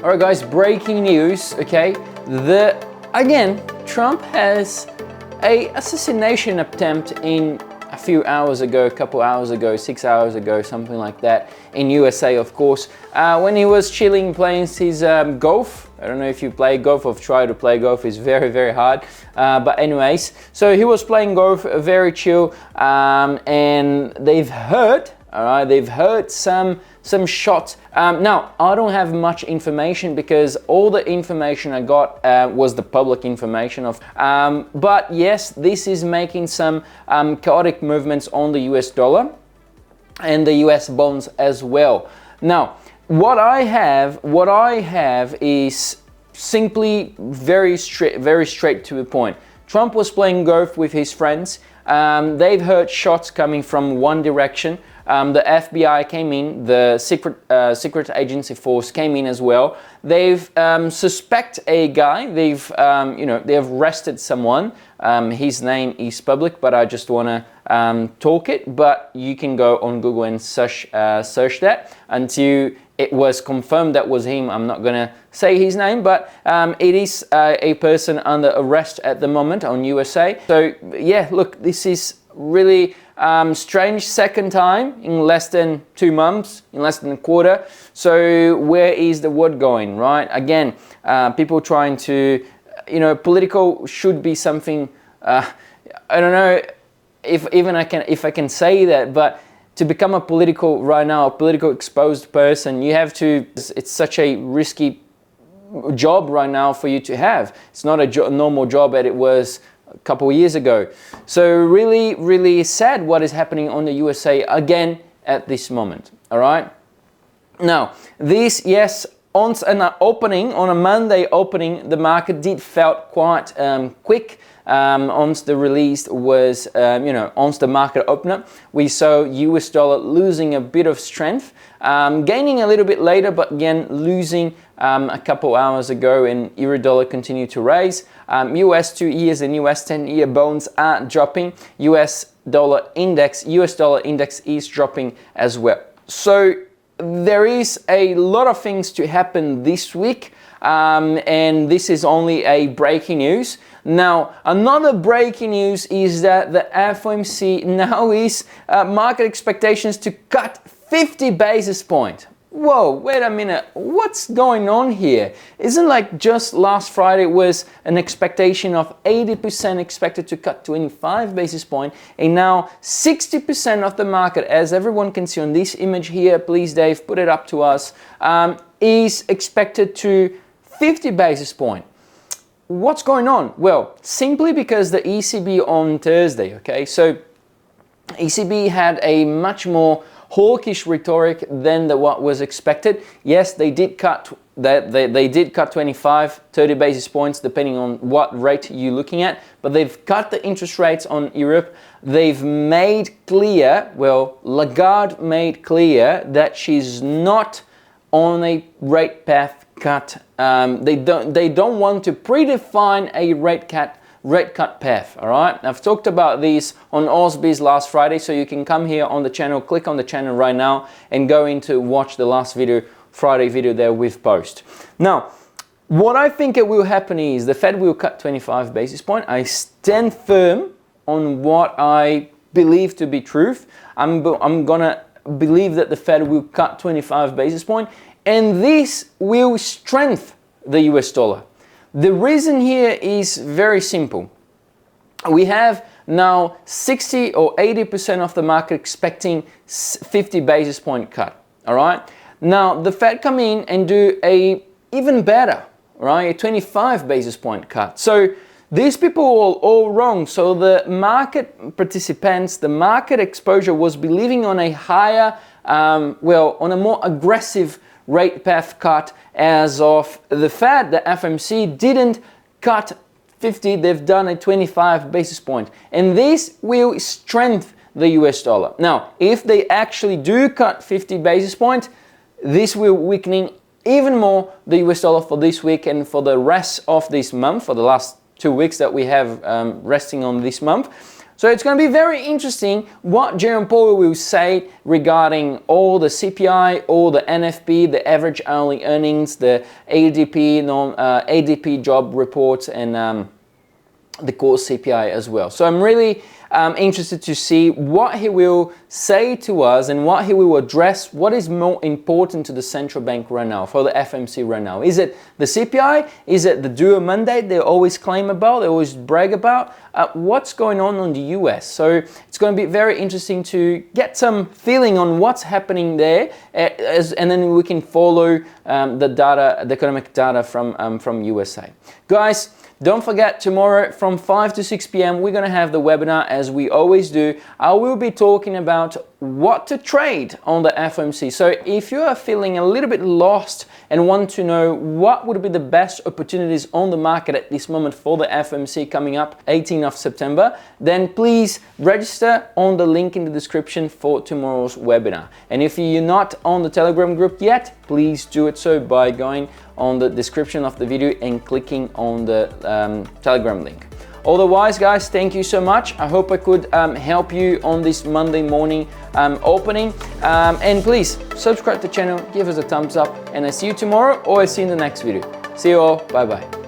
Alright guys, breaking news, okay? Again, Trump has a assassination attempt in a few hours ago, a couple hours ago, 6 hours ago, something like that, in USA, of course, when he was chilling playing his golf. I don't know if you play golf or try to play golf, it's very, very hard. But anyways, so he was playing golf, very chill, and they've heard, alright, they've heard some shots. Now, I don't have much information because all the information I got was the public information of. But yes, this is making some chaotic movements on the US dollar and the US bonds as well. Now, what I have is simply very straight to the point. Trump was playing golf with his friends. They've heard shots coming from one direction. The FBI came in, the secret agency force came in as well. They've suspect a guy. They've they've arrested someone. His name is public, but I just want to talk it. But you can go on Google and search that until it was confirmed that was him. I'm not gonna say his name, but it is a person under arrest at the moment on USA. So yeah, look, this is really strange second time in less than 2 months, in less than a quarter. So where is the word going, right? Again, people trying to, political should be something, I don't know if I can say that, but to become a political right now, a political exposed person, you have to, it's such a risky job right now for you to have. It's not a normal job that it was a couple of years ago. So really, really sad what is happening on the USA again at this moment, all right? Now, this, yes, on a Monday opening, the market did felt quite quick. Once the release was, once the market opened up, we saw US dollar losing a bit of strength, gaining a little bit later, but again losing a couple hours ago, and euro dollar continued to rise. US 2 years and US 10-year bonds are dropping. US dollar index is dropping as well. So there is a lot of things to happen this week. And this is only a breaking news. Now, another breaking news is that the FOMC now is market expectations to cut 50 basis points. Whoa, wait a minute, what's going on here? Isn't like just last Friday was an expectation of 80% expected to cut 25 basis points, and now 60% of the market, as everyone can see on this image here, please Dave, put it up to us, is expected to 50 basis points. What's going on? Well, simply because the ECB on Thursday, okay, so ECB had a much more hawkish rhetoric than what was expected. Yes, they did cut that they did cut 25, 30 basis points depending on what rate you're looking at, but they've cut the interest rates on Europe. They've made clear, well, Lagarde made clear that she's not on a rate path cut. They don't want to predefine a rate cut path. All right, I've talked about this on Ausbiz last Friday, so you can come here on the channel, click on the channel right now, and go into watch the last video, Friday video there with post. Now, what I think it will happen is the Fed will cut 25 basis points. I stand firm on what I believe to be truth. I'm gonna believe that the Fed will cut 25 basis points, and this will strengthen the US dollar. The reason here is very simple. We have now 60 or 80% of the market expecting 50 basis point cut, all right? Now, the Fed come in and do a even better, right? A 25 basis point cut. So these people were all wrong. So the market participants, the market exposure was believing on a higher, on a more aggressive rate path cut as of the Fed. The FOMC didn't cut 50, they've done a 25 basis point. And this will strengthen the US dollar. Now, if they actually do cut 50 basis points, this will weakening even more the US dollar for this week and for the rest of this month, for the last 2 weeks that we have resting on this month. So it's going to be very interesting what Jerome Powell will say regarding all the CPI, all the NFP, the average hourly earnings, the ADP job reports, and the core CPI as well. So I'm really interested to see what he will say to us and what he will address. What is more important to the central bank right now, for the FOMC right now? Is it the CPI? Is it the dual mandate they always claim about, they always brag about? What's going on the US? So it's going to be very interesting to get some feeling on what's happening there, and then we can follow the data, the economic data from USA. Guys, don't forget, tomorrow from 5 to 6 p.m. we're going to have the webinar as we always do. I will be talking about what to trade on the FOMC. So if you are feeling a little bit lost and want to know what would be the best opportunities on the market at this moment for the FOMC coming up 18th of September, then please register on the link in the description for tomorrow's webinar. And if you're not on the Telegram group yet, please do it so by going on the description of the video and clicking on the Telegram link. Otherwise, guys, thank you so much. I hope I could help you on this Monday morning opening. And please subscribe to the channel, give us a thumbs up, and I see you tomorrow, or I see you in the next video. See you all. Bye bye.